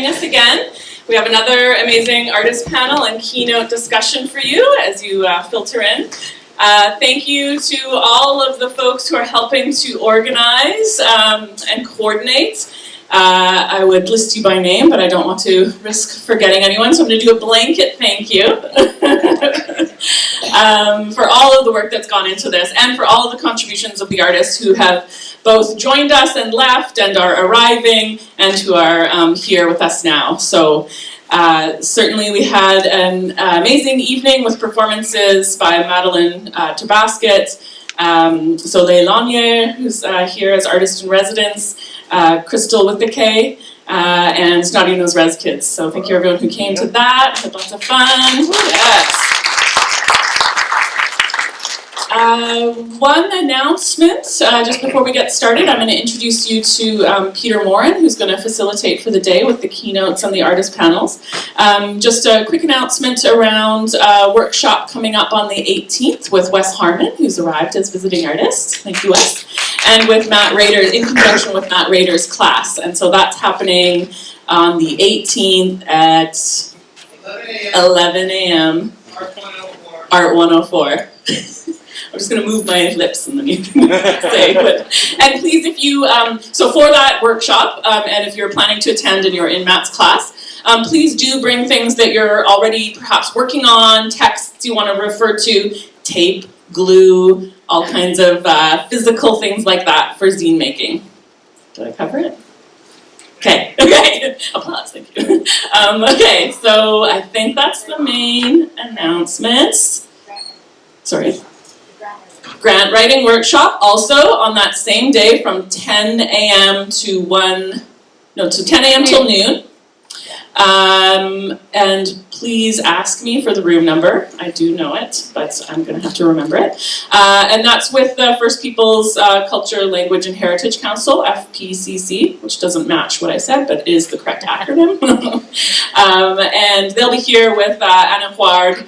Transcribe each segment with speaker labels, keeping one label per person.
Speaker 1: joining us again. We have another amazing artist panel and keynote discussion for you as you filter in. Thank you to all of the folks who are helping to organize and coordinate. I would list you by name, but I don't want to risk forgetting anyone, so I'm going to do a blanket thank you for all of the work that's gone into this, and for all of the contributions of the artists who have both joined us and left, and are arriving, and who are here with us now. So certainly we had an amazing evening with performances by Madeleine Tabasket, Soleil Lanier, who's here as artist in residence, Crystal with the K, and Naughty Nose Res Kids. So thank you everyone who came to that. Had lots of fun. Yes. One announcement, just before we get started, I'm going to introduce you to Peter Morin, who's going to facilitate for the day with the keynotes and the artist panels. Just a quick announcement around a workshop coming up on the 18th with Wes Harmon, who's arrived as visiting artist. Thank you, Wes. And with Matt Rader, in conjunction with Matt Rader's class. And so that's happening on the 18th at 11 a.m. Art 104. I'm just going to move my lips and then you can say. And please, if you, so for that workshop, and if you're planning to attend and you're in Matt's class, please do bring things that you're already perhaps working on, texts you want to refer to, tape, glue, all kinds of physical things like that for zine making. Did I cover it? Okay, applause, thank you. Okay, so I think that's the main announcements. Sorry. Grant writing workshop also on that same day from 10 a.m. to 10 a.m. till noon. And please ask me for the room number. I do know it, but I'm going to have to remember it. And that's with the First Peoples Culture, Language and Heritage Council, FPCC, which doesn't match what I said, but is the correct acronym. And they'll be here with Anna Huard,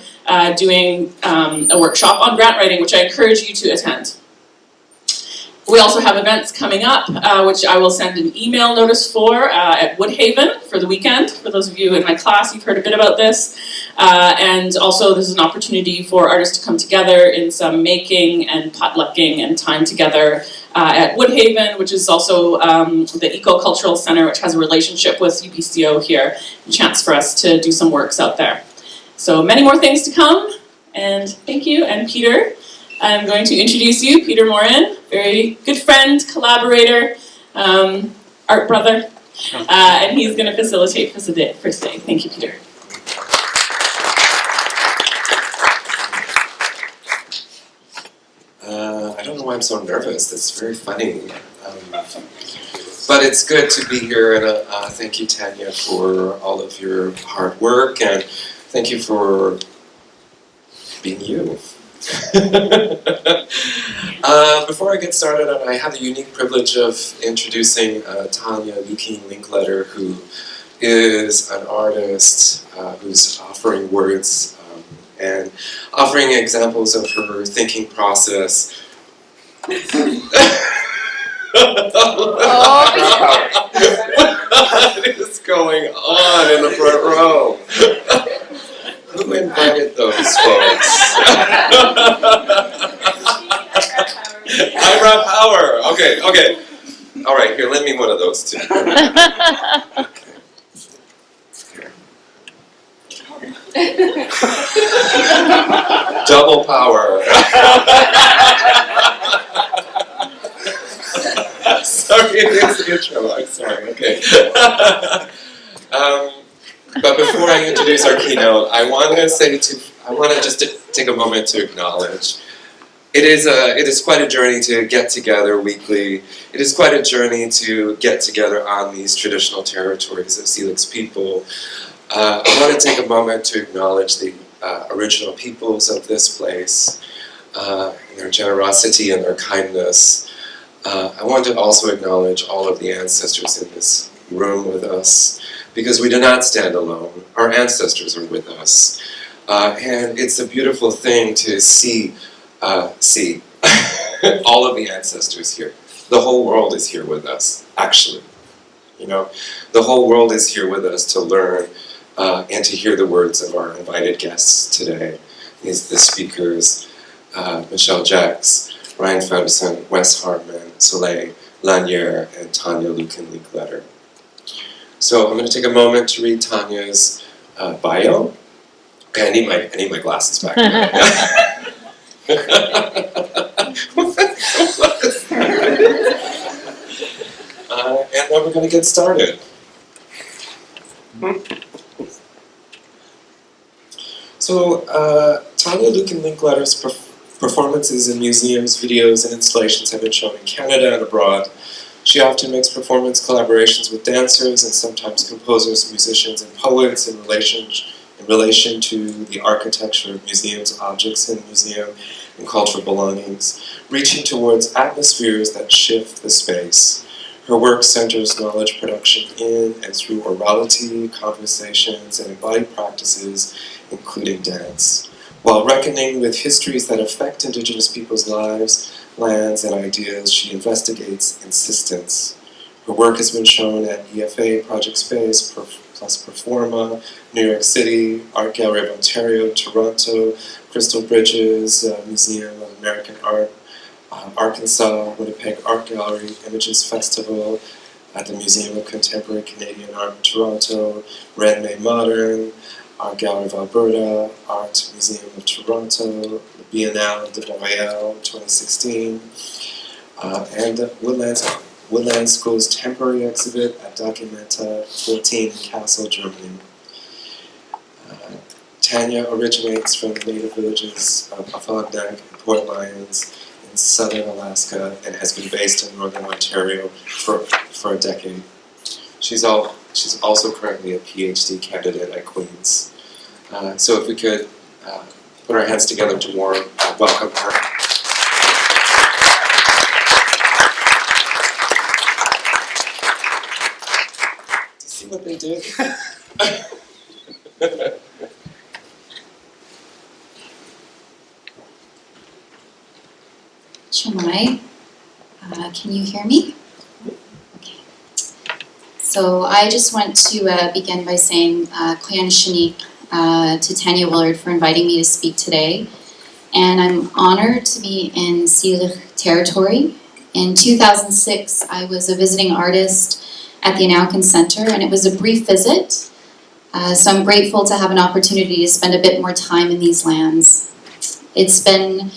Speaker 1: doing a workshop on grant writing, which I encourage you to attend. We also have events coming up, which I will send an email notice for at Woodhaven for the weekend. For those of you in my class, you've heard a bit about this. And also this is an opportunity for artists to come together in some making and potlucking and time together at Woodhaven, which is also the Eco-Cultural Center, which has a relationship with UPCO here. A chance for us to do some works out there. So many more things to come, and thank you. And Peter, I'm going to introduce you, Peter Morin, very good friend, collaborator, art brother, and he's going to facilitate for the first day. Thank you, Peter.
Speaker 2: I don't know why I'm so nervous. That's very funny. But it's good to be here, and thank you, Tanya, for all of your hard work, and thank you for being you. Before I get started, I have the unique privilege of introducing Tanya Lukin Linklater, who is an artist who's offering words and offering examples of her thinking process. What is going on in the front row? Who invited those folks? I brought power. Okay. All right, here, lend me one of those too. Okay. Double power. Sorry, it's the intro. I'm sorry. Okay. But before I introduce our keynote, I want to just take a moment to acknowledge. It is quite a journey to get together weekly. It is quite a journey to get together on these traditional territories of Syilx people. I want to take a moment to acknowledge the original peoples of this place, and their generosity and their kindness. I want to also acknowledge all of the ancestors in this room with us, because we do not stand alone. Our ancestors are with us. And it's a beautiful thing to see all of the ancestors here. The whole world is here with us, actually. You know, the whole world is here with us to learn and to hear the words of our invited guests today. The speakers, Michelle Jacks, Ryan Ferguson, Wes Hartman, Soleil Lanier, and Tanya Lukin Linklater. So I'm going to take a moment to read Tanya's bio. Okay, I need my glasses back. And then we're going to get started. So, Tanya Lukin Linklater's performances in museums, videos, and installations have been shown in Canada and abroad. She often makes performance collaborations with dancers and sometimes composers, musicians, and poets in relation to the architecture of museums, objects in the museum, and cultural belongings, reaching towards atmospheres that shift the space. Her work centers knowledge production in and through orality, conversations, and embodied practices, including dance, while reckoning with histories that affect Indigenous people's lives, lands, and ideas. She investigates insistence. Her work has been shown at EFA, Project Space, plus Performa, New York City, Art Gallery of Ontario, Toronto, Crystal Bridges, Museum of American Art, Arkansas, Winnipeg Art Gallery, Images Festival, at the Museum of Contemporary Canadian Art in Toronto, Red May Modern, Art Gallery of Alberta, Art Museum of Toronto, the Biennale de Montréal 2016, and Woodland School's temporary exhibit at Documenta 14 in Kassel, Germany. Tanya originates from the native villages of Okanagan and Port Lions in southern Alaska and has been based in northern Ontario for a decade. She's also currently a PhD candidate at Queen's. So if we could put our hands together to welcome her. Do you see what they did?
Speaker 3: Shamai, can you hear me? Okay. So I just want to begin by saying Koyan Shani to Tanya Willard for inviting me to speak today. And I'm honored to be in Syilx territory. In 2006, I was a visiting artist at the Okanagan Center, and it was a brief visit. So I'm grateful to have an opportunity to spend a bit more time in these lands. It's been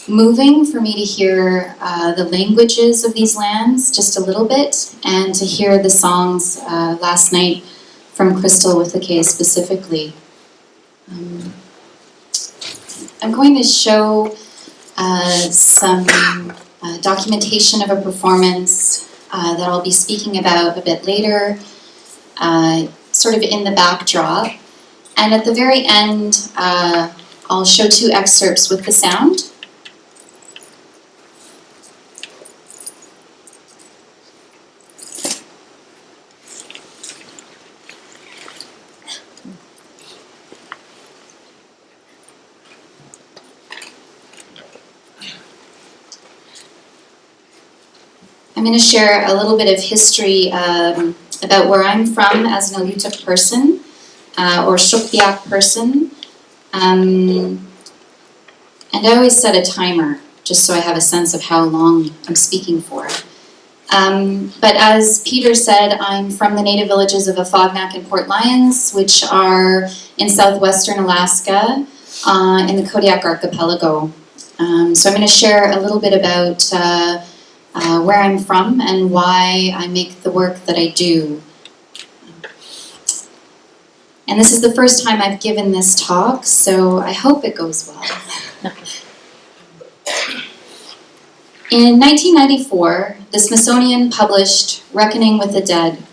Speaker 3: moving for me to hear the languages of these lands just a little bit, and to hear the songs last night from Crystal with the K specifically. I'm going to show some documentation of a performance that I'll be speaking about a bit later, sort of in the backdrop. And at the very end, I'll show two excerpts with the sound. I'm going to share a little bit of history about where I'm from as an Alutiiq person, or Shukpiaq person. And I always set a timer, just so I have a sense of how long I'm speaking for. But as Peter said, I'm from the native villages of Afognak and Port Lions, which are in southwestern Alaska, in the Kodiak Archipelago. So I'm going to share a little bit about where I'm from and why I make the work that I do. And this is the first time I've given this talk, so I hope it goes well. In 1994, the Smithsonian published Reckoning with the Dead,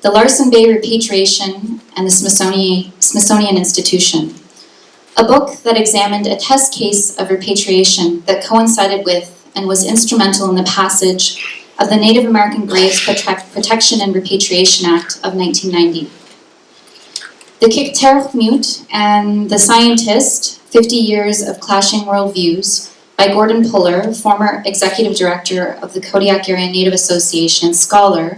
Speaker 3: the Larsen Bay Repatriation and the Smithsonian Institution, a book that examined a test case of repatriation that coincided with and was instrumental in the passage of the Native American Graves Protection and Repatriation Act of 1990. The Kikterchmut and the Scientist, 50 Years of Clashing Worldviews, by Gordon Puller, former executive director of the Kodiak Area Native Association and scholar,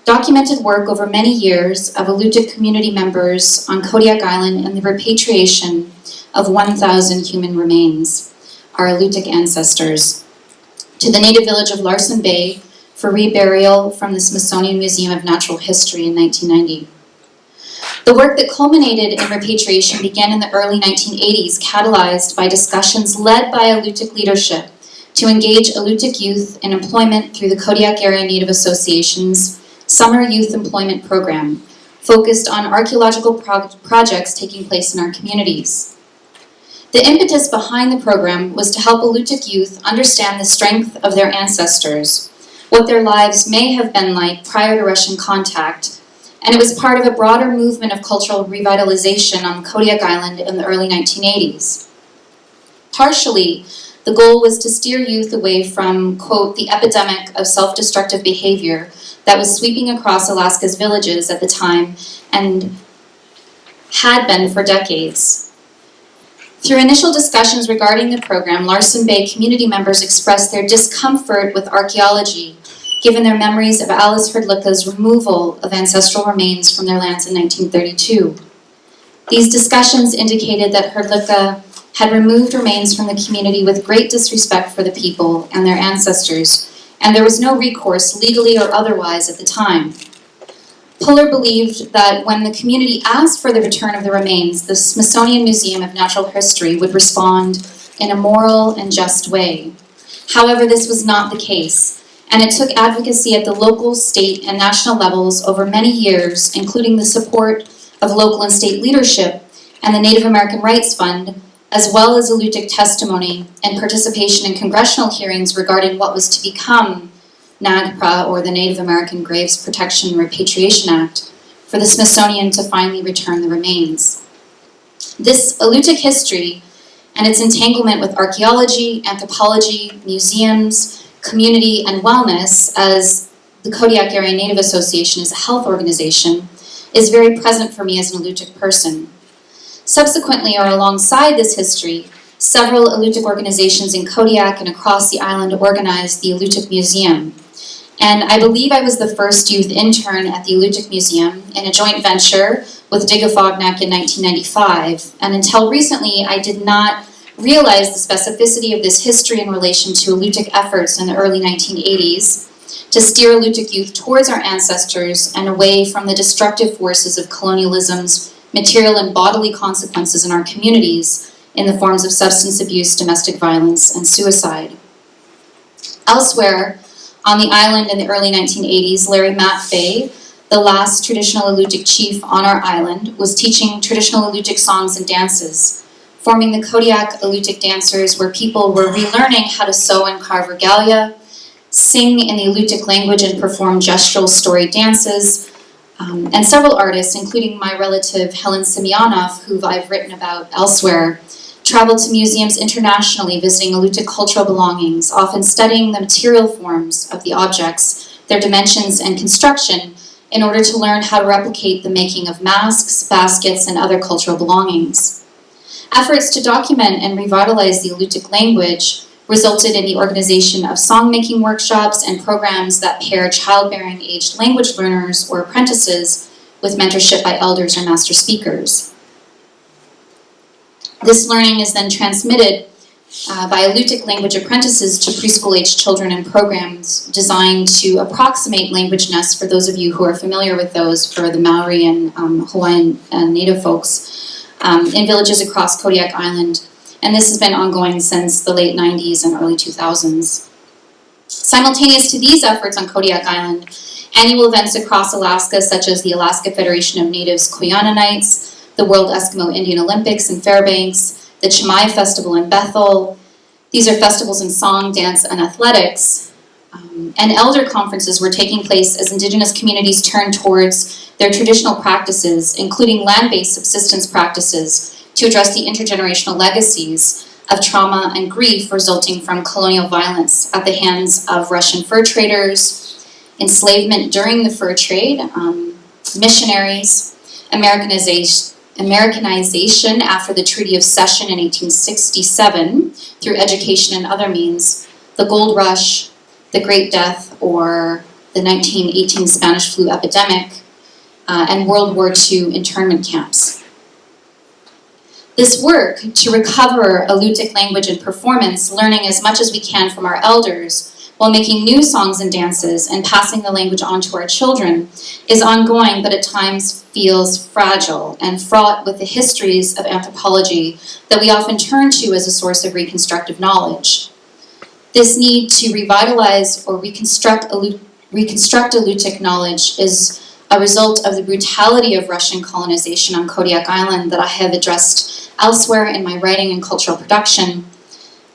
Speaker 3: documented work over many years of Alutiiq community members on Kodiak Island and the repatriation of 1,000 human remains, our Alutiiq ancestors, to the native village of Larsen Bay for reburial from the Smithsonian Museum of Natural History in 1990. The work that culminated in repatriation began in the early 1980s, catalyzed by discussions led by Alutiiq leadership to engage Alutiiq youth in employment through the Kodiak Area Native Association's Summer Youth Employment Program, focused on archaeological projects taking place in our communities. The impetus behind the program was to help Alutiiq youth understand the strength of their ancestors, what their lives may have been like prior to Russian contact, and it was part of a broader movement of cultural revitalization on Kodiak Island in the early 1980s. Partially, the goal was to steer youth away from, quote, the epidemic of self-destructive behavior that was sweeping across Alaska's villages at the time and had been for decades. Through initial discussions regarding the program, Larsen Bay community members expressed their discomfort with archaeology, given their memories of Alice Hrdlicka's removal of ancestral remains from their lands in 1932. These discussions indicated that Hrdlicka had removed remains from the community with great disrespect for the people and their ancestors, and there was no recourse, legally or otherwise, at the time. Puller believed that when the community asked for the return of the remains, the Smithsonian Museum of Natural History would respond in a moral and just way. However, this was not the case, and it took advocacy at the local, state, and national levels over many years, including the support of local and state leadership and the Native American Rights Fund, as well as Alutiiq testimony and participation in congressional hearings regarding what was to become NAGPRA, or the Native American Graves Protection and Repatriation Act, for the Smithsonian to finally return the remains. This Alutiiq history and its entanglement with archaeology, anthropology, museums, community, and wellness, as the Kodiak Area Native Association is a health organization, is very present for me as an Alutiiq person. Subsequently, or alongside this history, several Alutiiq organizations in Kodiak and across the island organized the Alutiiq Museum. And I believe I was the first youth intern at the Alutiiq Museum in a joint venture with Digafognak in 1995. And until recently, I did not realize the specificity of this history in relation to Alutiiq efforts in the early 1980s to steer Alutiiq youth towards our ancestors and away from the destructive forces of colonialism's material and bodily consequences in our communities in the forms of substance abuse, domestic violence, and suicide. Elsewhere, on the island in the early 1980s, Larry Matfay, the last traditional Alutiiq chief on our island, was teaching traditional Alutiiq songs and dances, forming the Kodiak Alutiiq dancers, where people were relearning how to sew and carve regalia, sing in the Alutiiq language and perform gestural story dances, and several artists, including my relative Helen Semyonov, who I've written about elsewhere, traveled to museums internationally visiting Alutiiq cultural belongings, often studying the material forms of the objects, their dimensions and construction, in order to learn how to replicate the making of masks, baskets, and other cultural belongings. Efforts to document and revitalize the Alutiiq language resulted in the organization of song-making workshops and programs that pair childbearing-aged language learners or apprentices with mentorship by elders or master speakers. This learning is then transmitted by Alutiiq language apprentices to preschool-aged children in programs designed to approximate language nests, for those of you who are familiar with those, for the Maori and Hawaiian Native folks, in villages across Kodiak Island. And this has been ongoing since the late 90s and early 2000s. Simultaneous to these efforts on Kodiak Island, annual events across Alaska, such as the Alaska Federation of Natives Koyana Nights, the World Eskimo Indian Olympics in Fairbanks, the Chamai Festival in Bethel. These are festivals in song, dance, and athletics. And elder conferences were taking place as Indigenous communities turned towards their traditional practices, including land-based subsistence practices, to address the intergenerational legacies of trauma and grief resulting from colonial violence at the hands of Russian fur traders, enslavement during the fur trade, missionaries, Americanization after the Treaty of Cession in 1867 through education and other means, the gold rush, the Great Death, or the 1918 Spanish flu epidemic, and World War II internment camps. This work to recover Alutiiq language and performance, learning as much as we can from our elders, while making new songs and dances and passing the language on to our children, is ongoing, but at times feels fragile and fraught with the histories of anthropology that we often turn to as a source of reconstructive knowledge. This need to revitalize or reconstruct Alutiiq knowledge is a result of the brutality of Russian colonization on Kodiak Island that I have addressed elsewhere in my writing and cultural production,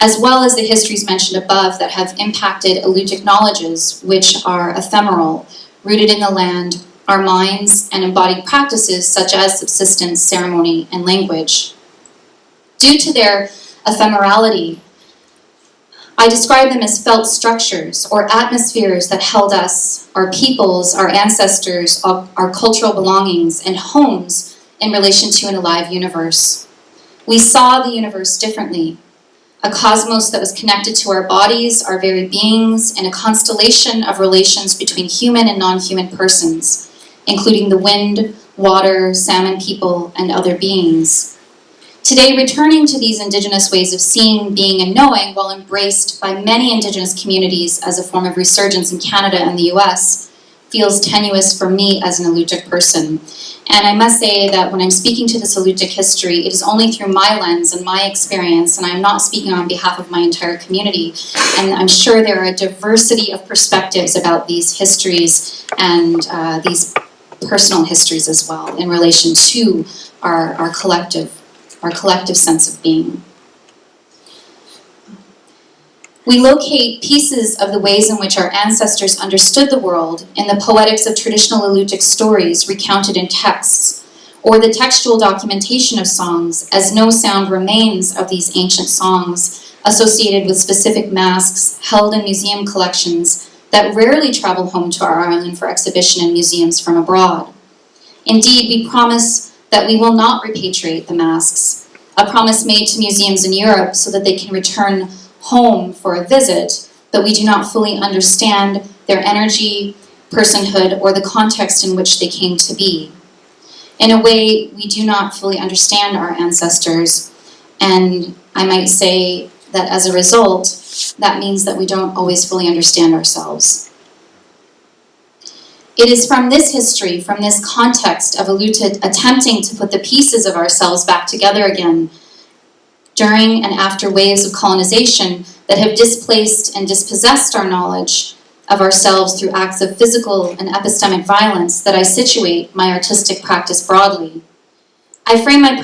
Speaker 3: as well as the histories mentioned above that have impacted Alutiiq knowledges, which are ephemeral, rooted in the land, our minds, and embodied practices such as subsistence, ceremony, and language. Due to their ephemerality, I describe them as felt structures or atmospheres that held us, our peoples, our ancestors, our cultural belongings, and homes in relation to an alive universe. We saw the universe differently, a cosmos that was connected to our bodies, our very beings, and a constellation of relations between human and non-human persons, including the wind, water, salmon people, and other beings. Today, returning to these Indigenous ways of seeing, being, and knowing, while embraced by many Indigenous communities as a form of resurgence in Canada and the US, feels tenuous for me as an Alutiiq person. And I must say that when I'm speaking to this Alutiiq history, it is only through my lens and my experience, and I'm not speaking on behalf of my entire community. And I'm sure there are a diversity of perspectives about these histories and these personal histories as well in relation to our collective sense of being. We locate pieces of the ways in which our ancestors understood the world in the poetics of traditional Alutiiq stories recounted in texts, or the textual documentation of songs, as no sound remains of these ancient songs associated with specific masks held in museum collections that rarely travel home to our island for exhibition in museums from abroad. Indeed, we promise that we will not repatriate the masks, a promise made to museums in Europe so that they can return home for a visit, but we do not fully understand their energy, personhood, or the context in which they came to be. In a way, we do not fully understand our ancestors, and I might say that as a result, that means that we don't always fully understand ourselves. It is from this history, from this context of Alutiiq attempting to put the pieces of ourselves back together again, during and after waves of colonization that have displaced and dispossessed our knowledge of ourselves through acts of physical and epistemic violence, that I situate my artistic practice broadly. I frame my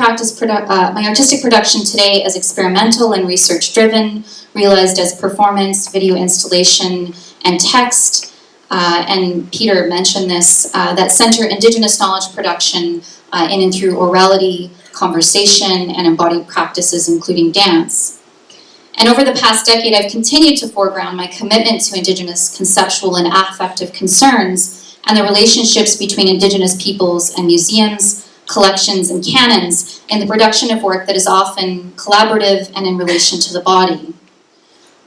Speaker 3: artistic production today as experimental and research-driven, realized as performance, video installation, and text, and Peter mentioned this, that center Indigenous knowledge production in and through orality, conversation, and embodied practices, including dance. And over the past decade, I've continued to foreground my commitment to Indigenous conceptual and affective concerns and the relationships between Indigenous peoples and museums, collections, and canons in the production of work that is often collaborative and in relation to the body.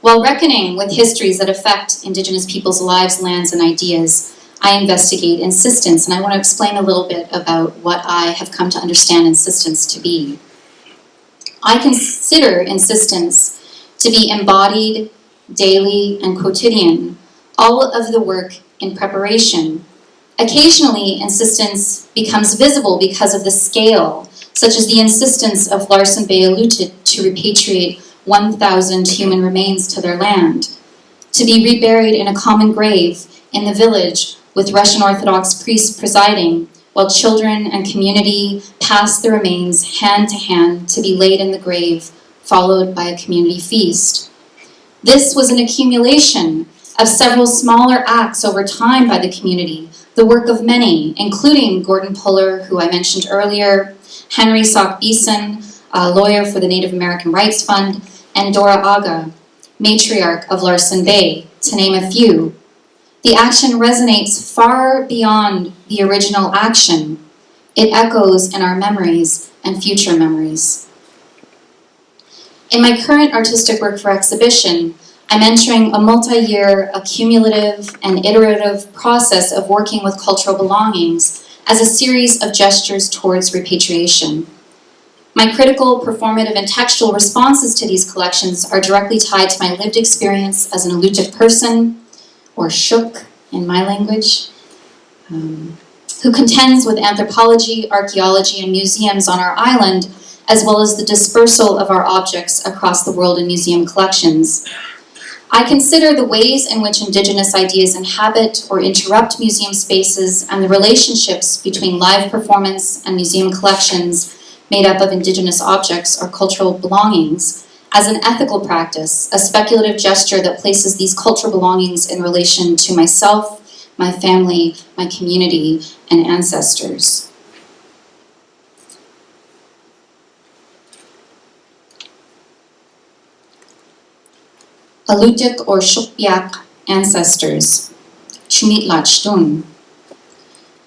Speaker 3: While reckoning with histories that affect Indigenous peoples' lives, lands, and ideas, I investigate insistence, and I want to explain a little bit about what I have come to understand insistence to be. I consider insistence to be embodied, daily, and quotidian, all of the work in preparation. Occasionally, insistence becomes visible because of the scale, such as the insistence of Larsen Bay Alutiiq to repatriate 1,000 human remains to their land, to be reburied in a common grave in the village with Russian Orthodox priests presiding, while children and community pass the remains hand to hand to be laid in the grave, followed by a community feast. This was an accumulation of several smaller acts over time by the community, the work of many, including Gordon Puller, who I mentioned earlier, Henry Sock Beeson, a lawyer for the Native American Rights Fund, and Dora Aga, matriarch of Larsen Bay, to name a few. The action resonates far beyond the original action. It echoes in our memories and future memories. In my current artistic work for exhibition, I'm entering a multi-year, accumulative, and iterative process of working with cultural belongings as a series of gestures towards repatriation. My critical, performative, and textual responses to these collections are directly tied to my lived experience as an Alutiiq person, or Shuk in my language, who contends with anthropology, archaeology, and museums on our island, as well as the dispersal of our objects across the world in museum collections. I consider the ways in which Indigenous ideas inhabit or interrupt museum spaces and the relationships between live performance and museum collections made up of Indigenous objects or cultural belongings as an ethical practice, a speculative gesture that places these cultural belongings in relation to myself, my family, my community, and ancestors. Alutiiq or Shukpiaq ancestors, Chumitlach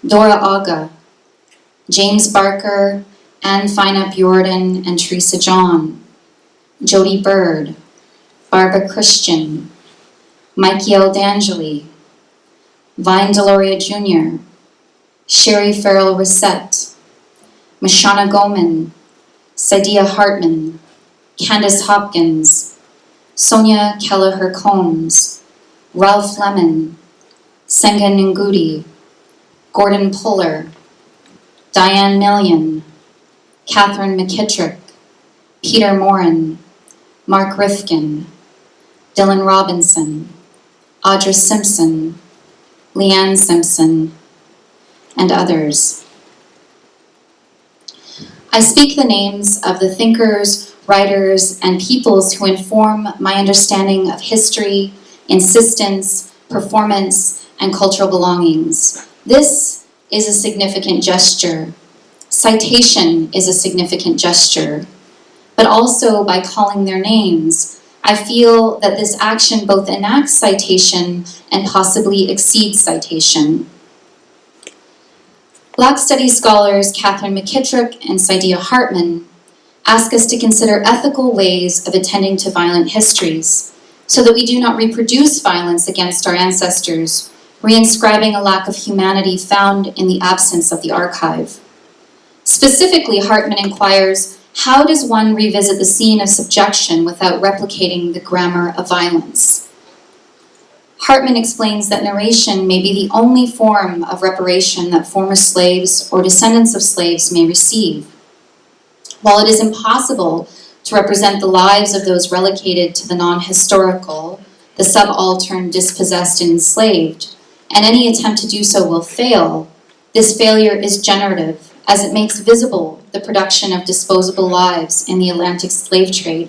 Speaker 3: Dora Aga, James Barker, Anne Finup Jordan and Teresa John, Jody Bird, Barbara Christian, Michael D'Angeli, Vine Deloria Jr., Sherry Farrell Reset, Mashana Goman, Saidia Hartman, Candace Hopkins, Sonia Kelleher Combs, Ralph Lemon, Senga Ngudi, Gordon Puller, Diane Million, Catherine McKittrick, Peter Morin, Mark Rifkin, Dylan Robinson, Audra Simpson, Leanne Simpson, and others. I speak the names of the thinkers, writers, and peoples who inform my understanding of history, insistence, performance, and cultural belongings. This is a significant gesture. Citation is a significant gesture. But also by calling their names, I feel that this action both enacts citation and possibly exceeds citation. Black Studies scholars Catherine McKittrick and Saidia Hartman ask us to consider ethical ways of attending to violent histories so that we do not reproduce violence against our ancestors, reinscribing a lack of humanity found in the absence of the archive. Specifically, Hartman inquires, how does one revisit the scene of subjection without replicating the grammar of violence? Hartman explains that narration may be the only form of reparation that former slaves or descendants of slaves may receive. While it is impossible to represent the lives of those relegated to the non-historical, the subaltern, dispossessed, and enslaved, and any attempt to do so will fail, this failure is generative, as it makes visible the production of disposable lives in the Atlantic slave trade,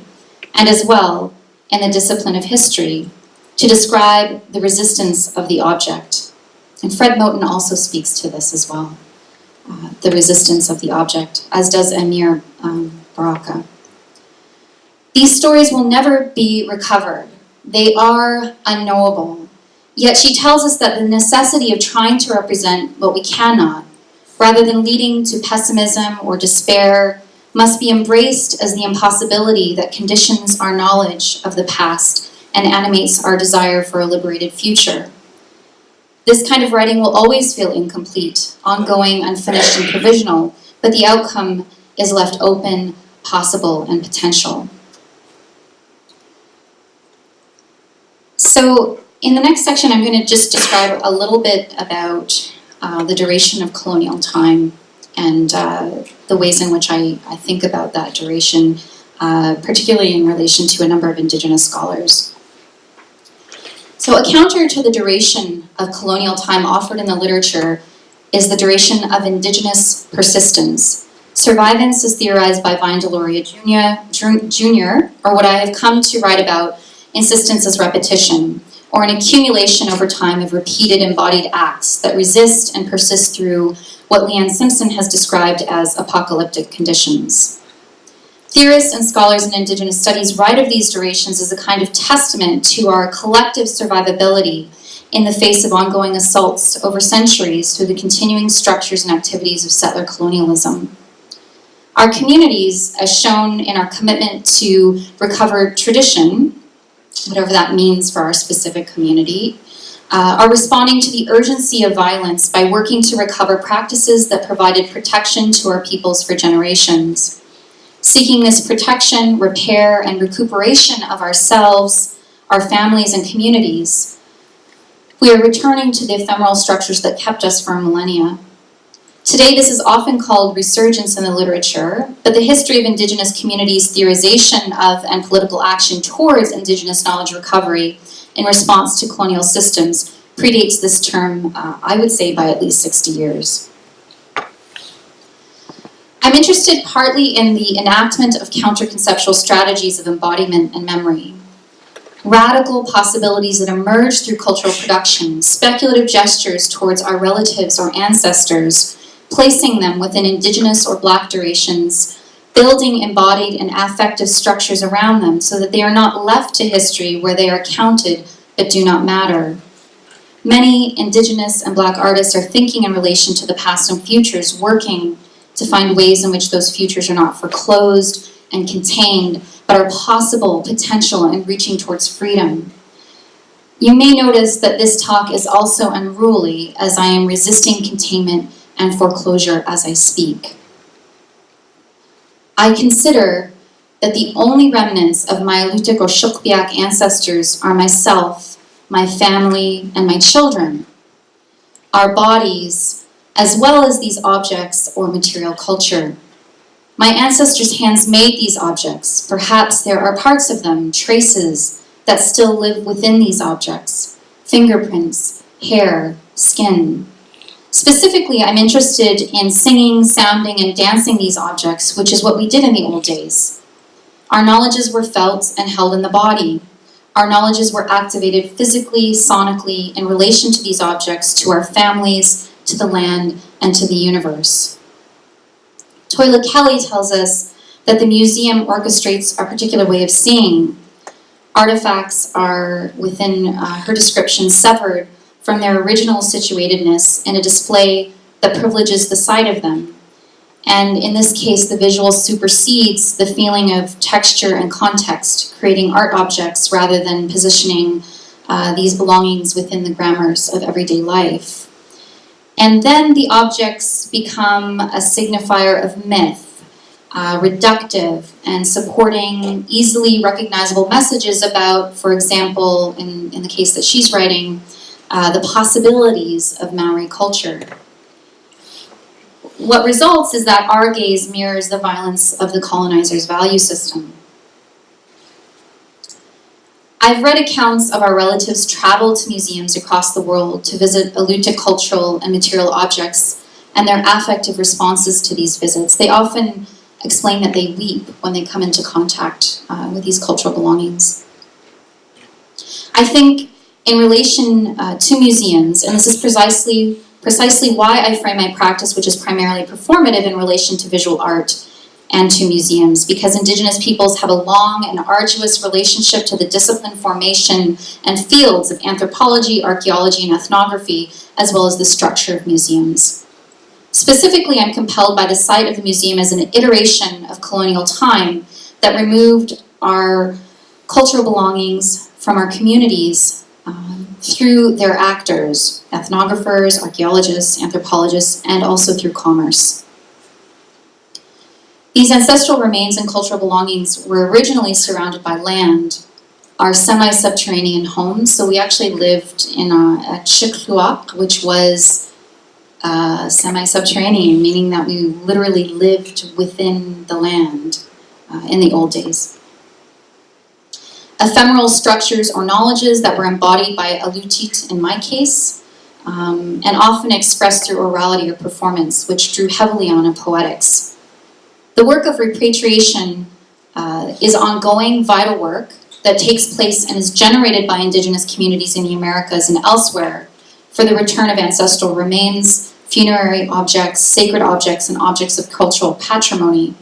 Speaker 3: and as well, in the discipline of history, to describe the resistance of the object. And Fred Moten also speaks to this as well. The resistance of the object, as does Amir Baraka. These stories will never be recovered. They are unknowable. Yet she tells us that the necessity of trying to represent what we cannot, rather than leading to pessimism or despair, must be embraced as the impossibility that conditions our knowledge of the past and animates our desire for a liberated future. This kind of writing will always feel incomplete, ongoing, unfinished, and provisional, but the outcome is left open, possible, and potential. So in the next section, I'm going to just describe a little bit about the duration of colonial time and the ways in which I think about that duration, particularly in relation to a number of Indigenous scholars. So a counter to the duration of colonial time offered in the literature is the duration of Indigenous persistence. Survivance is theorized by Vine Deloria Jr., or what I have come to write about, insistence as repetition, or an accumulation over time of repeated embodied acts that resist and persist through what Leanne Simpson has described as apocalyptic conditions. Theorists and scholars in Indigenous studies write of these durations as a kind of testament to our collective survivability in the face of ongoing assaults over centuries through the continuing structures and activities of settler colonialism. Our communities, as shown in our commitment to recover tradition, whatever that means for our specific community, are responding to the urgency of violence by working to recover practices that provided protection to our peoples for generations. Seeking this protection, repair, and recuperation of ourselves, our families, and communities, we are returning to the ephemeral structures that kept us for millennia. Today, this is often called resurgence in the literature, but the history of Indigenous communities' theorization of and political action towards Indigenous knowledge recovery in response to colonial systems predates this term, I would say, by at least 60 years. I'm interested partly in the enactment of counter-conceptual strategies of embodiment and memory. Radical possibilities that emerge through cultural production, speculative gestures towards our relatives or ancestors, placing them within Indigenous or Black durations, building embodied and affective structures around them so that they are not left to history where they are counted but do not matter. Many Indigenous and Black artists are thinking in relation to the past and futures, working to find ways in which those futures are not foreclosed and contained, but are possible, potential, and reaching towards freedom. You may notice that this talk is also unruly, as I am resisting containment and foreclosure as I speak. I consider that the only remnants of my Alutiiq or Shukpiaq ancestors are myself, my family, and my children, our bodies, as well as these objects or material culture. My ancestors' hands made these objects. Perhaps there are parts of them, traces, that still live within these objects. Fingerprints, hair, skin. Specifically, I'm interested in singing, sounding, and dancing these objects, which is what we did in the old days. Our knowledges were felt and held in the body. Our knowledges were activated physically, sonically, in relation to these objects, to our families, to the land, and to the universe. Toyla Kelly tells us that the museum orchestrates a particular way of seeing. Artifacts are, within her description, severed from their original situatedness in a display that privileges the sight of them. And in this case, the visual supersedes the feeling of texture and context, creating art objects rather than positioning these belongings within the grammars of everyday life. And then the objects become a signifier of myth, reductive, and supporting easily recognizable messages about, for example, in the case that she's writing, the possibilities of Maori culture. What results is that our gaze mirrors the violence of the colonizer's value system. I've read accounts of our relatives travel to museums across the world to visit Alutiiq cultural and material objects and their affective responses to these visits. They often explain that they weep when they come into contact with these cultural belongings. I think in relation to museums, and this is precisely why I frame my practice, which is primarily performative, in relation to visual art and to museums, because Indigenous peoples have a long and arduous relationship to the discipline, formation, and fields of anthropology, archaeology, and ethnography, as well as the structure of museums. Specifically, I'm compelled by the sight of the museum as an iteration of colonial time that removed our cultural belongings from our communities through their actors, ethnographers, archaeologists, anthropologists, and also through commerce. These ancestral remains and cultural belongings were originally surrounded by land, our semi-subterranean homes. So we actually lived in a chikluak, which was semi-subterranean, meaning that we literally lived within the land in the old days. Ephemeral structures or knowledges that were embodied by Alutiiq in my case, and often expressed through orality or performance, which drew heavily on a poetics. The work of repatriation is ongoing, vital work that takes place and is generated by Indigenous communities in the Americas and elsewhere for the return of ancestral remains, funerary objects, sacred objects, and objects of cultural patrimony,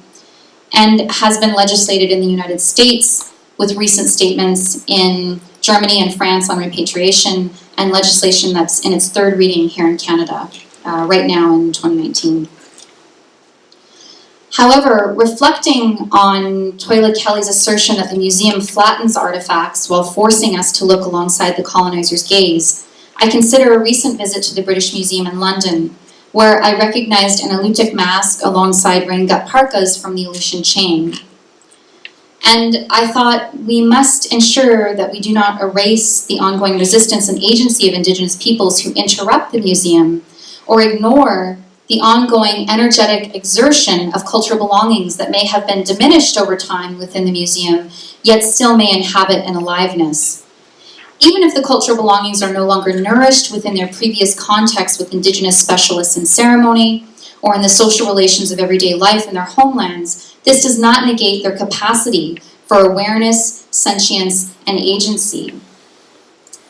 Speaker 3: and has been legislated in the United States with recent statements in Germany and France on repatriation, and legislation that's in its third reading here in Canada right now in 2019. However, reflecting on Toila Kelly's assertion that the museum flattens artifacts while forcing us to look alongside the colonizer's gaze, I consider a recent visit to the British Museum in London, where I recognized an Alutiiq mask alongside raingut parkas from the Aleutian chain. And I thought we must ensure that we do not erase the ongoing resistance and agency of Indigenous peoples who interrupt the museum or ignore the ongoing energetic exertion of cultural belongings that may have been diminished over time within the museum, yet still may inhabit an aliveness. Even if the cultural belongings are no longer nourished within their previous context with Indigenous specialists in ceremony or in the social relations of everyday life in their homelands, this does not negate their capacity for awareness, sentience, and agency.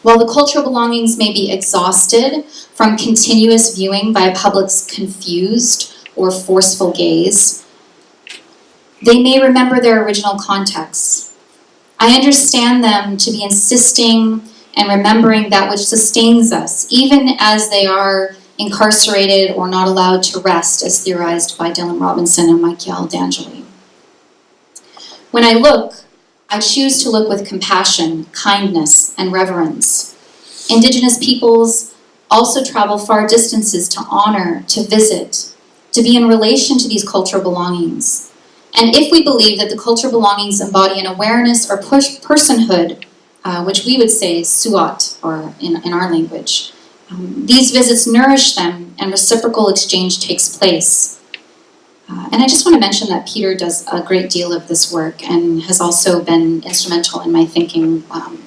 Speaker 3: While the cultural belongings may be exhausted from continuous viewing by a public's confused or forceful gaze, they may remember their original contexts. I understand them to be insisting and remembering that which sustains us, even as they are incarcerated or not allowed to rest, as theorized by Dylan Robinson and Michael D'Angeli. When I look, I choose to look with compassion, kindness, and reverence. Indigenous peoples also travel far distances to honor, to visit, to be in relation to these cultural belongings. And if we believe that the cultural belongings embody an awareness or personhood, which we would say suat, or in our language, these visits nourish them and reciprocal exchange takes place. And I just want to mention that Peter does a great deal of this work and has also been instrumental in my thinking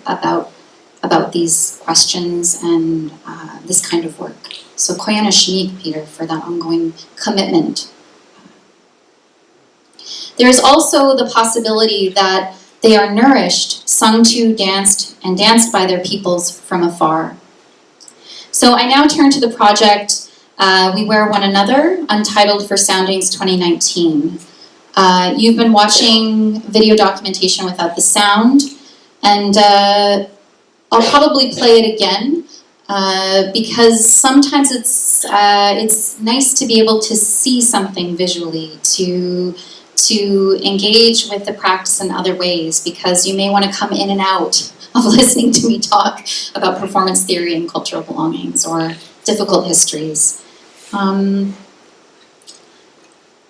Speaker 3: about these questions and this kind of work. So koyana shnik, Peter, for that ongoing commitment. There is also the possibility that they are nourished, sung to, danced, and danced by their peoples from afar. So I now turn to the project We Wear One Another, Untitled for Soundings 2019. You've been watching video documentation without the sound, and I'll probably play it again because sometimes it's nice to be able to see something visually, to engage with the practice in other ways, because you may want to come in and out of listening to me talk about performance theory and cultural belongings or difficult histories.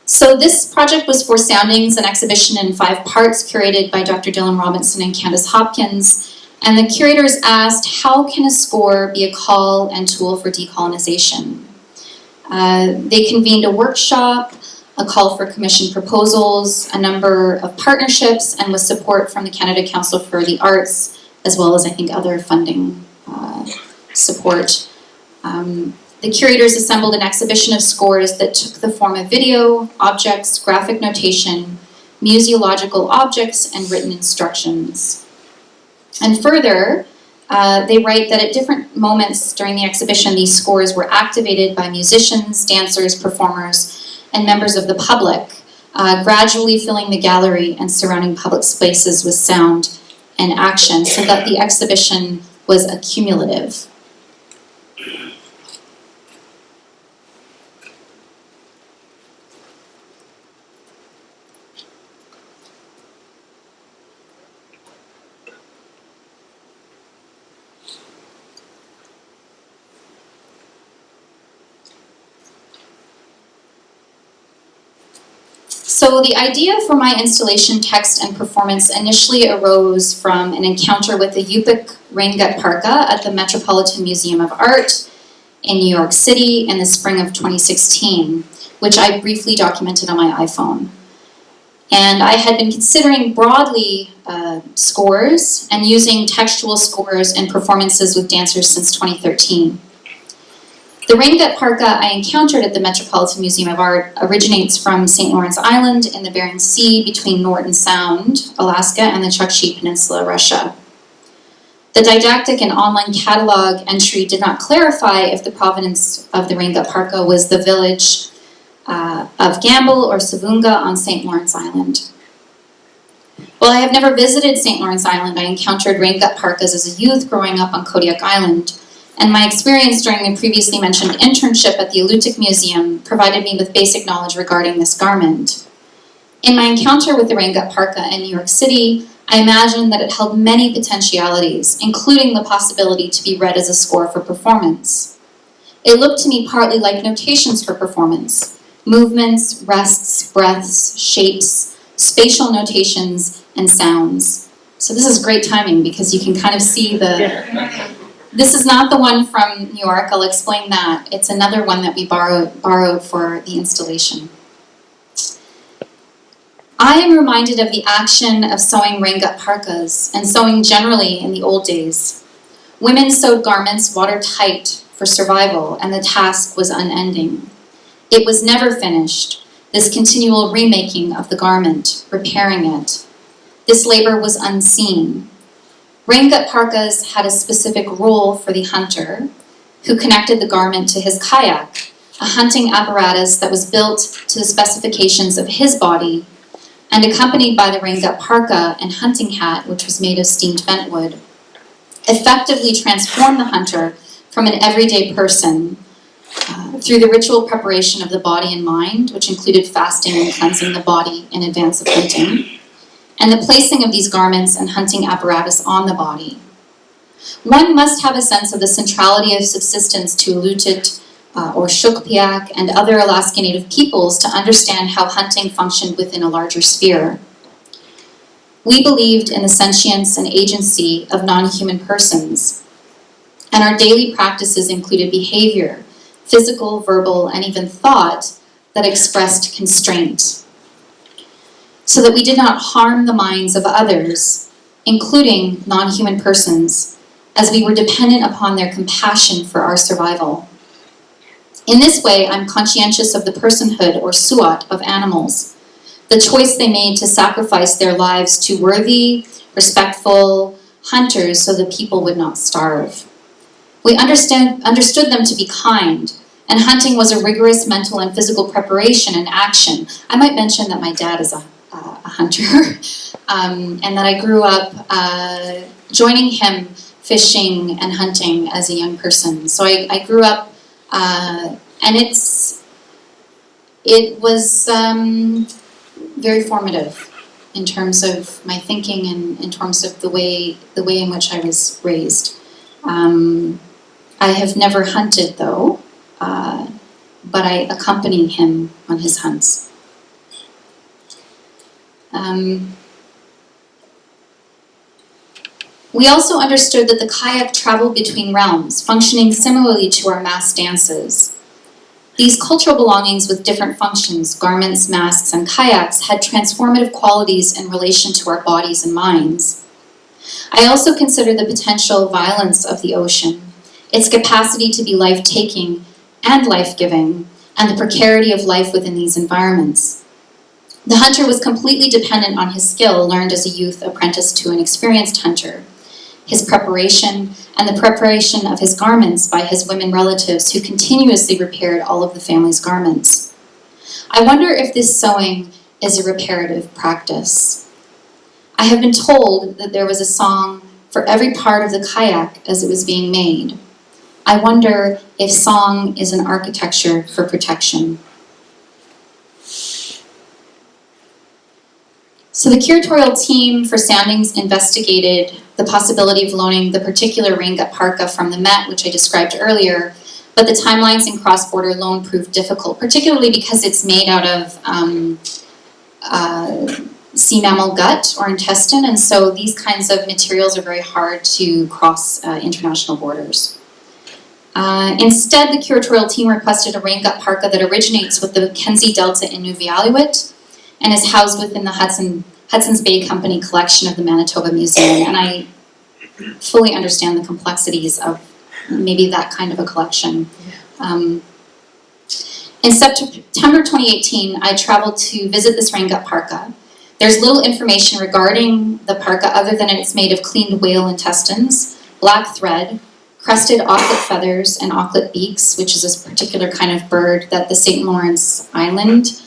Speaker 3: So this project was for Soundings, an exhibition in 5 parts curated by Dr. Dylan Robinson and Candace Hopkins. And the curators asked, how can a score be a call and tool for decolonization? They convened a workshop, a call for commission proposals, a number of partnerships, and with support from the Canada Council for the Arts, as well as I think other funding support. The curators assembled an exhibition of scores that took the form of video, objects, graphic notation, museological objects, and written instructions. And further, they write that at different moments during the exhibition, these scores were activated by musicians, dancers, performers, and members of the public, gradually filling the gallery and surrounding public spaces with sound and action, so that the exhibition was accumulative. So the idea for my installation, text, and performance initially arose from an encounter with the Yupik raingut parka at the Metropolitan Museum of Art in New York City in the spring of 2016, which I briefly documented on my iPhone. And I had been considering broadly scores and using textual scores and performances with dancers since 2013. The raingut parka I encountered at the Metropolitan Museum of Art originates from St. Lawrence Island in the Bering Sea between Norton Sound, Alaska, and the Chukchi Peninsula, Russia. The didactic and online catalog entry did not clarify if the provenance of the raingut parka was the village of Gamble or Savunga on St. Lawrence Island. While I have never visited St. Lawrence Island, I encountered raingut parkas as a youth growing up on Kodiak Island, and my experience during the previously mentioned internship at the Alutiiq Museum provided me with basic knowledge regarding this garment. In my encounter with the raingut parka in New York City, I imagined that it held many potentialities, including the possibility to be read as a score for performance. It looked to me partly like notations for performance: movements, rests, breaths, shapes, spatial notations, and sounds. So this is great timing because you can kind of see This is not the one from New York, I'll explain that. It's another one that we borrowed for the installation. I am reminded of the action of sewing raingut parkas and sewing generally in the old days. Women sewed garments watertight for survival, and the task was unending. It was never finished, this continual remaking of the garment, repairing it. This labor was unseen. Raingut parkas had a specific role for the hunter, who connected the garment to his kayak, a hunting apparatus that was built to the specifications of his body, and accompanied by the raingut parka and hunting hat, which was made of steamed bentwood, effectively transformed the hunter from an everyday person through the ritual preparation of the body and mind, which included fasting and cleansing the body in advance of hunting, and the placing of these garments and hunting apparatus on the body. One must have a sense of the centrality of subsistence to Alutiiq or Shukpiaq and other Alaska Native peoples to understand how hunting functioned within a larger sphere. We believed in the sentience and agency of non-human persons, and our daily practices included behavior, physical, verbal, and even thought that expressed constraint, so that we did not harm the minds of others, including non-human persons, as we were dependent upon their compassion for our survival. In this way, I'm conscientious of the personhood or suat of animals, the choice they made to sacrifice their lives to worthy, respectful hunters so that people would not starve. We understood them to be kind, and hunting was a rigorous mental and physical preparation and action. I might mention that my dad is a hunter, and that I grew up joining him fishing and hunting as a young person. So I grew up, and it was very formative in terms of my thinking and in terms of the way in which I was raised. I have never hunted though, but I accompany him on his hunts. We also understood that the kayak traveled between realms, functioning similarly to our mass dances. These cultural belongings with different functions, garments, masks, and kayaks, had transformative qualities in relation to our bodies and minds. I also consider the potential violence of the ocean, its capacity to be life-taking and life-giving, and the precarity of life within these environments. The hunter was completely dependent on his skill learned as a youth apprenticed to an experienced hunter, his preparation, and the preparation of his garments by his women relatives who continuously repaired all of the family's garments. I wonder if this sewing is a reparative practice. I have been told that there was a song for every part of the kayak as it was being made. I wonder if song is an architecture for protection. So the curatorial team for Soundings investigated the possibility of loaning the particular raingut parka from the Met, which I described earlier, but the timelines in cross-border loan proved difficult, particularly because it's made out of sea mammal gut or intestine, and so these kinds of materials are very hard to cross international borders. Instead, the curatorial team requested a raingut parka that originates with the Mackenzie Delta in Nunavut and is housed within the Hudson's Bay Company collection of the Manitoba Museum, and I fully understand the complexities of maybe that kind of a collection. In September 2018, I traveled to visit this raingut parka. There's little information regarding the parka other than it's made of cleaned whale intestines, black thread, crested auklet feathers, and auklet beaks, which is a particular kind of bird that the St. Lawrence Island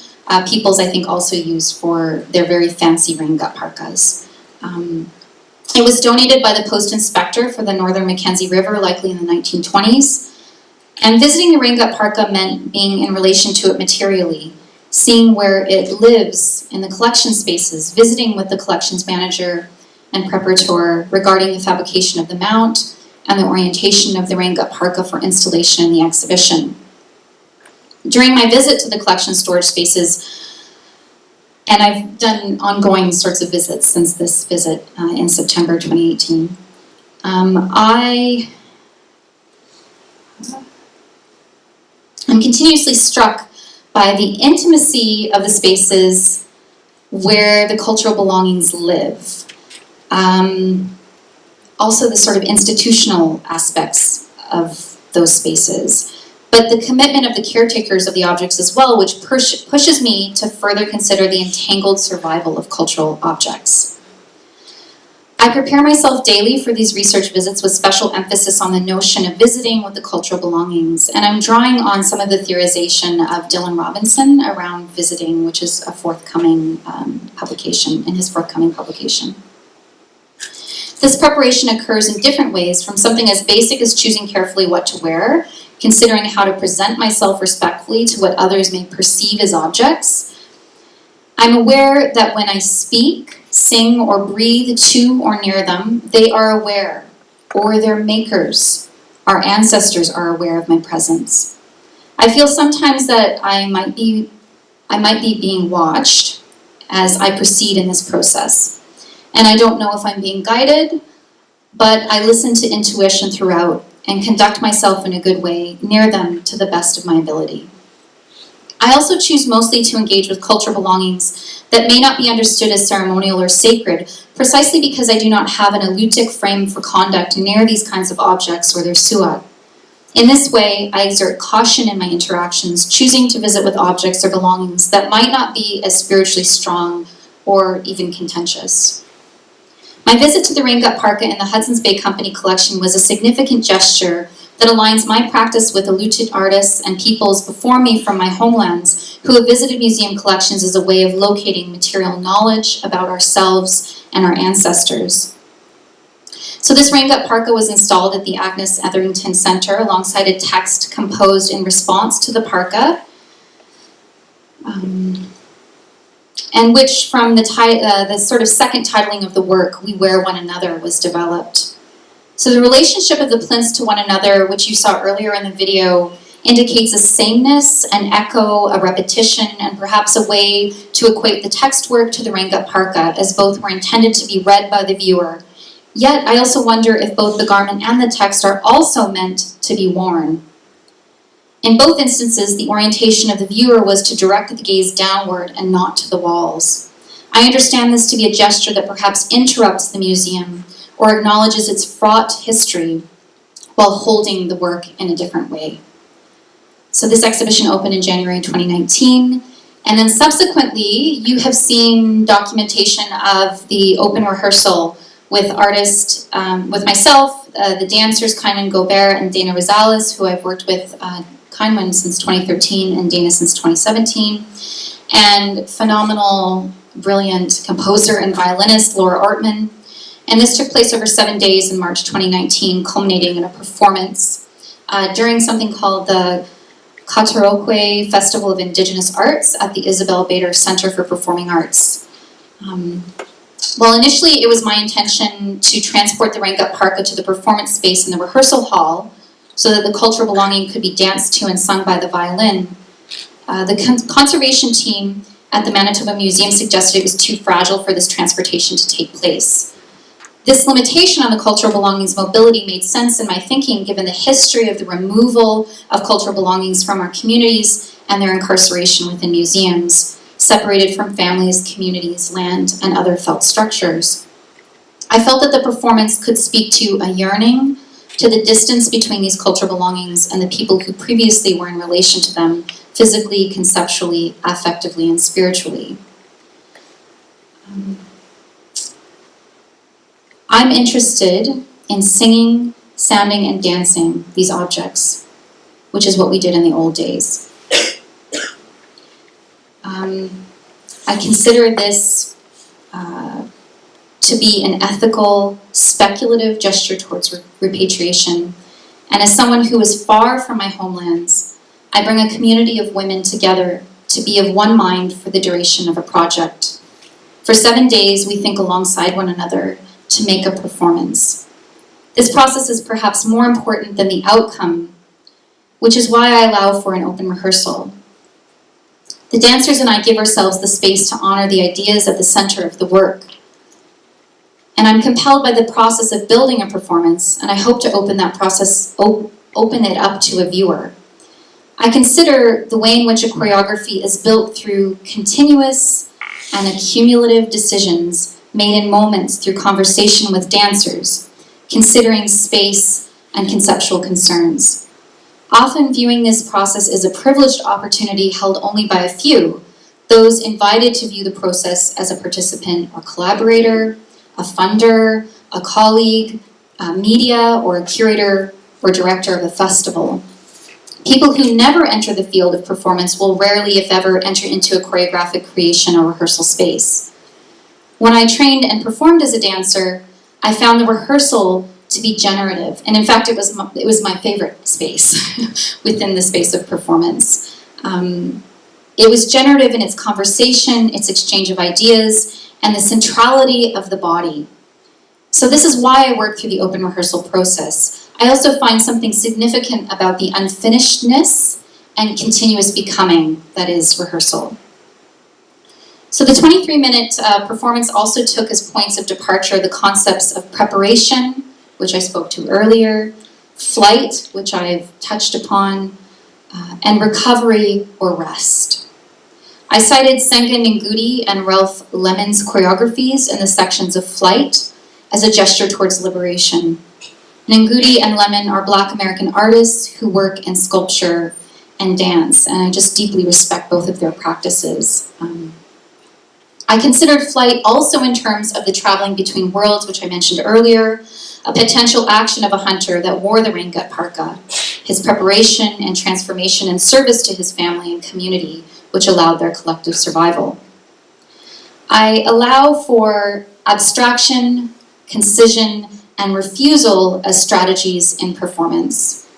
Speaker 3: peoples, I think, also use for their very fancy raingut parkas. It was donated by the Post Inspector for the Northern Mackenzie River, likely in the 1920s. And visiting the raingut parka meant being in relation to it materially. seeing where it lives in the collection spaces, visiting with the collections manager and preparator regarding the fabrication of the mount and the orientation of the rain-gut parka for installation in the exhibition. During my visit to the collection storage spaces, and I've done ongoing sorts of visits since this visit in September 2018, I'm continuously struck by the intimacy of the spaces where the cultural belongings live. Also the sort of institutional aspects of those spaces, but the commitment of the caretakers of the objects as well, which pushes me to further consider the entangled survival of cultural objects. I prepare myself daily for these research visits with special emphasis on the notion of visiting with the cultural belongings, and I'm drawing on some of the theorization of Dylan Robinson around visiting, which is a forthcoming publication, in his forthcoming publication. This preparation occurs in different ways, from something as basic as choosing carefully what to wear, considering how to present myself respectfully to what others may perceive as objects. I'm aware that when I speak, sing, or breathe to or near them, they are aware, or their makers, our ancestors, are aware of my presence. I feel sometimes that I might be being watched as I proceed in this process. And I don't know if I'm being guided, but I listen to intuition throughout and conduct myself in a good way near them to the best of my ability. I also choose mostly to engage with cultural belongings that may not be understood as ceremonial or sacred, precisely because I do not have an elutic frame for conduct near these kinds of objects or their suat. In this way, I exert caution in my interactions, choosing to visit with objects or belongings that might not be as spiritually strong or even contentious. My visit to the rain-gut parka in the Hudson's Bay Company collection was a significant gesture that aligns my practice with eluted artists and peoples before me from my homelands who have visited museum collections as a way of locating material knowledge about ourselves and our ancestors. So this rain-gut parka was installed at the Agnes Etherington Center alongside a text composed in response to the parka, and which from the sort of second titling of the work, We Wear One Another, was developed. So the relationship of the plinths to one another, which you saw earlier in the video, indicates a sameness, an echo, a repetition, and perhaps a way to equate the text work to the rain-gut parka, as both were intended to be read by the viewer. Yet I also wonder if both the garment and the text are also meant to be worn. In both instances, the orientation of the viewer was to direct the gaze downward and not to the walls. I understand this to be a gesture that perhaps interrupts the museum or acknowledges its fraught history while holding the work in a different way. So this exhibition opened in January 2019, and then subsequently you have seen documentation of the open rehearsal with artists, with myself, the dancers Kaiman Gobert and Dana Rosales, who I've worked with Kaiman since 2013 and Dana since 2017, and phenomenal, brilliant composer and violinist Laura Ortman. And this took place over 7 days in March 2019, culminating in a performance during something called the Katarokwe Festival of Indigenous Arts at the Isabel Bader Center for Performing Arts. Well, initially it was my intention to transport the rain-gut parka to the performance space in the rehearsal hall so that the cultural belonging could be danced to and sung by the violin. The conservation team at the Manitoba Museum suggested it was too fragile for this transportation to take place. This limitation on the cultural belongings mobility made sense in my thinking given the history of the removal of cultural belongings from our communities and their incarceration within museums, separated from families, communities, land, and other felt structures. I felt that the performance could speak to a yearning, to the distance between these cultural belongings and the people who previously were in relation to them, physically, conceptually, affectively, and spiritually. I'm interested in singing, sounding, and dancing these objects, which is what we did in the old days. I consider this to be an ethical, speculative gesture towards repatriation. And as someone who is far from my homelands, I bring a community of women together to be of one mind for the duration of a project. For 7 days, we think alongside one another to make a performance. This process is perhaps more important than the outcome, which is why I allow for an open rehearsal. The dancers and I give ourselves the space to honor the ideas at the center of the work. And I'm compelled by the process of building a performance, and I hope to open that process, open it up to a viewer. I consider the way in which a choreography is built through continuous and accumulative decisions made in moments through conversation with dancers, considering space and conceptual concerns. Often viewing this process is a privileged opportunity held only by a few, those invited to view the process as a participant or collaborator, a funder, a colleague, a media, or a curator or director of a festival. People who never enter the field of performance will rarely, if ever, enter into a choreographic creation or rehearsal space. When I trained and performed as a dancer, I found the rehearsal to be generative, and in fact, it was my favorite space within the space of performance. It was generative in its conversation, its exchange of ideas, and the centrality of the body. So this is why I work through the open rehearsal process. I also find something significant about the unfinishedness and continuous becoming that is rehearsal. So the 23-minute performance also took as points of departure the concepts of preparation, which I spoke to earlier, flight, which I've touched upon, and recovery or rest. I cited Senga Ngugi and Ralph Lemon's choreographies in the sections of flight as a gesture towards liberation. Ngugi and Lemon are Black American artists who work in sculpture and dance, and I just deeply respect both of their practices. I considered flight also in terms of the traveling between worlds, which I mentioned earlier, a potential action of a hunter that wore the raingut parka, his preparation and transformation in service to his family and community, which allowed their collective survival. I allow for abstraction, concision, and refusal as strategies in performance.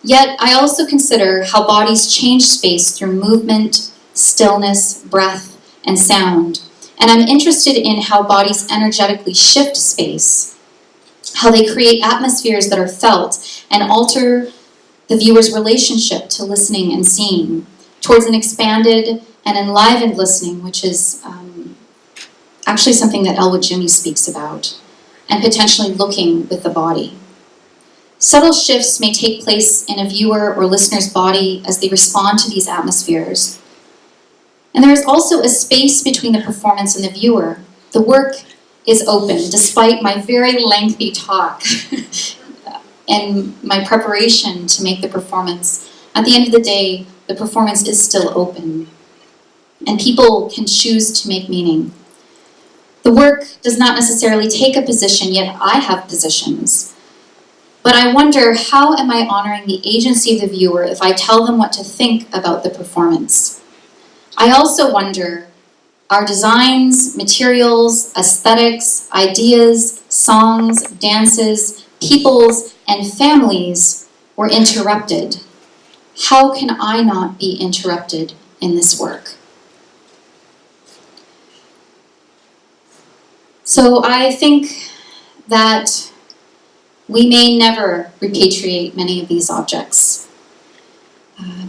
Speaker 3: Yet I also consider how bodies change space through movement, stillness, breath, and sound. And I'm interested in how bodies energetically shift space, how they create atmospheres that are felt and alter the viewer's relationship to listening and seeing, towards an expanded and enlivened listening, which is actually something that Elwood Jimmy speaks about, and potentially looking with the body. Subtle shifts may take place in a viewer or listener's body as they respond to these atmospheres. And there is also a space between the performance and the viewer. The work is open, despite my very lengthy talk and my preparation to make the performance. At the end of the day, the performance is still open, and people can choose to make meaning. The work does not necessarily take a position, yet I have positions. But I wonder, how am I honoring the agency of the viewer if I tell them what to think about the performance? I also wonder, our designs, materials, aesthetics, ideas, songs, dances, peoples, and families were interrupted. How can I not be interrupted in this work? So I think that we may never repatriate many of these objects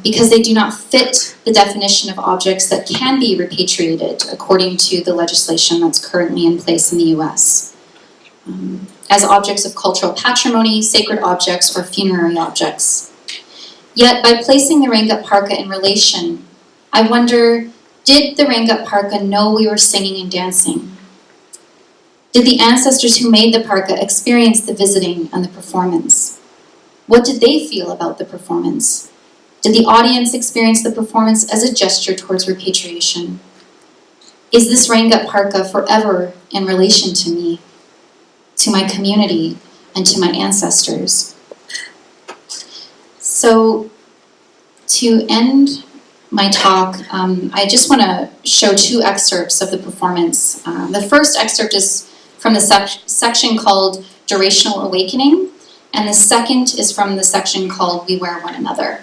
Speaker 3: because they do not fit the definition of objects that can be repatriated according to the legislation that's currently in place in the US. As objects of cultural patrimony, sacred objects, or funerary objects. Yet by placing the raingut parka in relation, I wonder, did the raingut parka know we were singing and dancing? Did the ancestors who made the parka experience the visiting and the performance? What did they feel about the performance? Did the audience experience the performance as a gesture towards repatriation? Is this raingut parka forever in relation to me, to my community, and to my ancestors? So, to end my talk, I just want to show two excerpts of the performance. The first excerpt is from the section called Durational Awakening, and the second is from the section called We Wear One Another.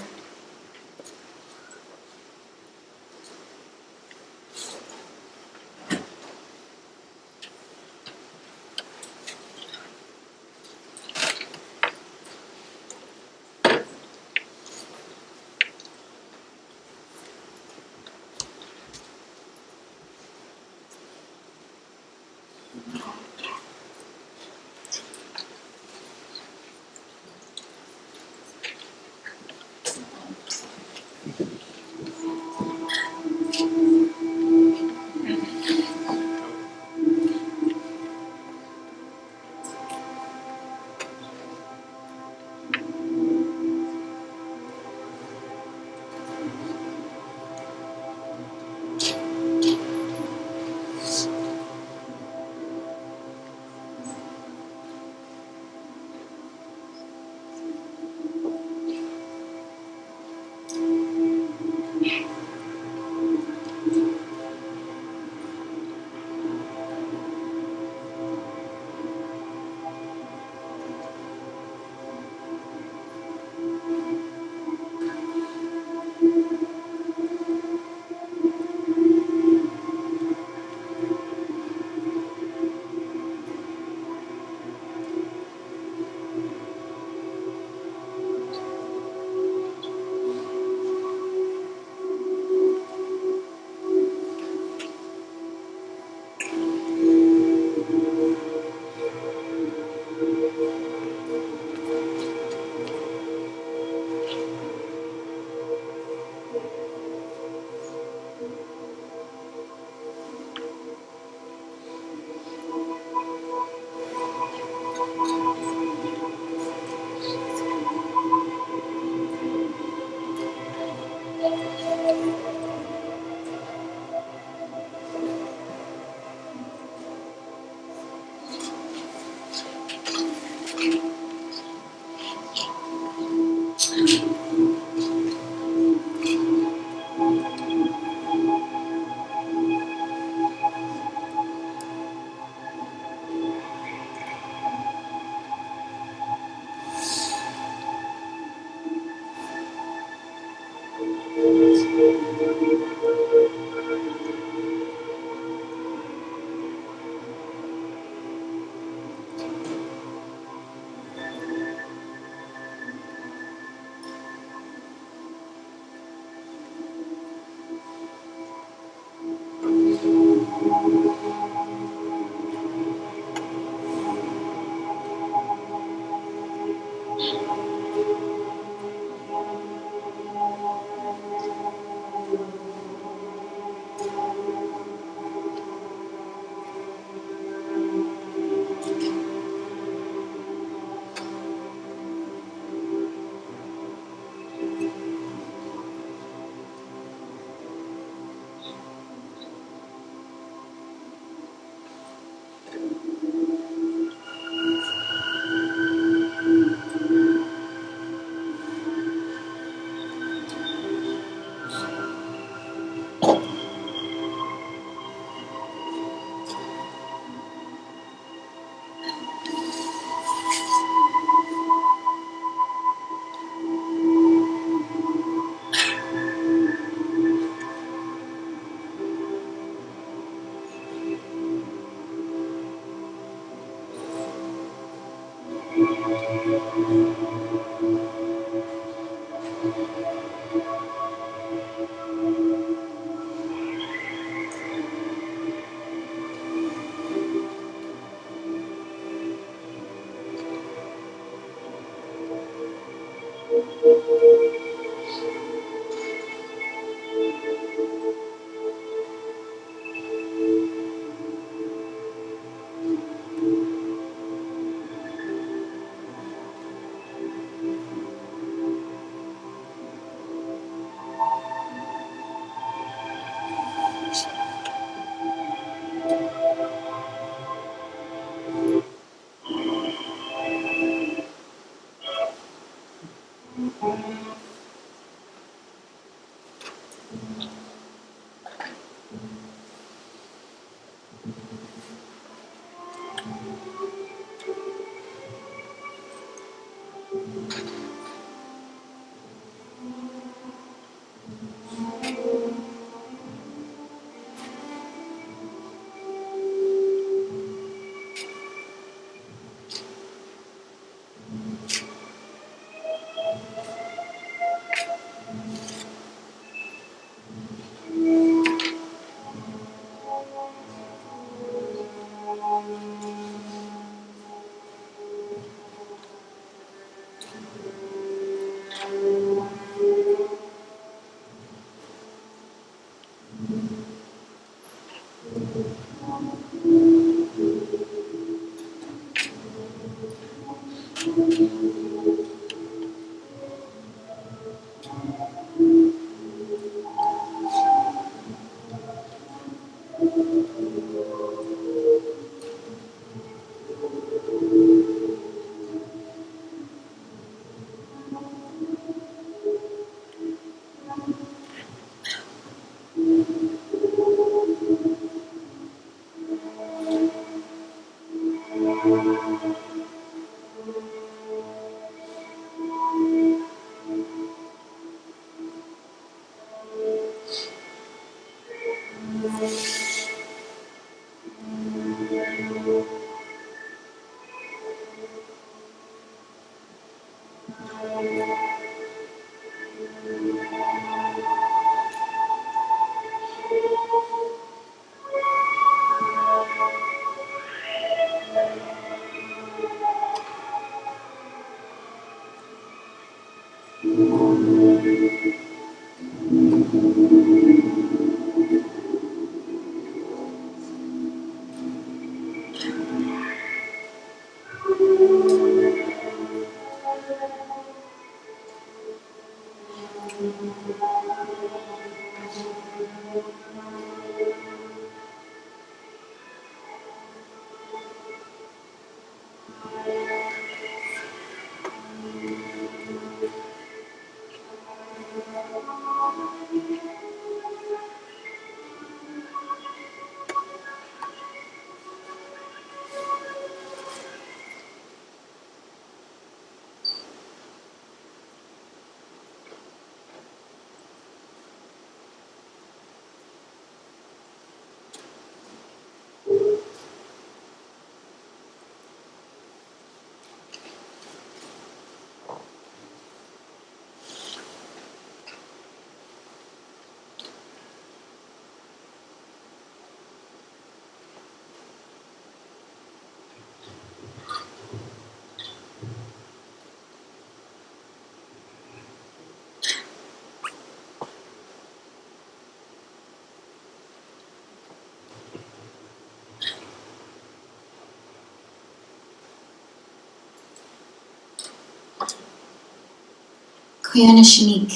Speaker 3: Koyana Shanik.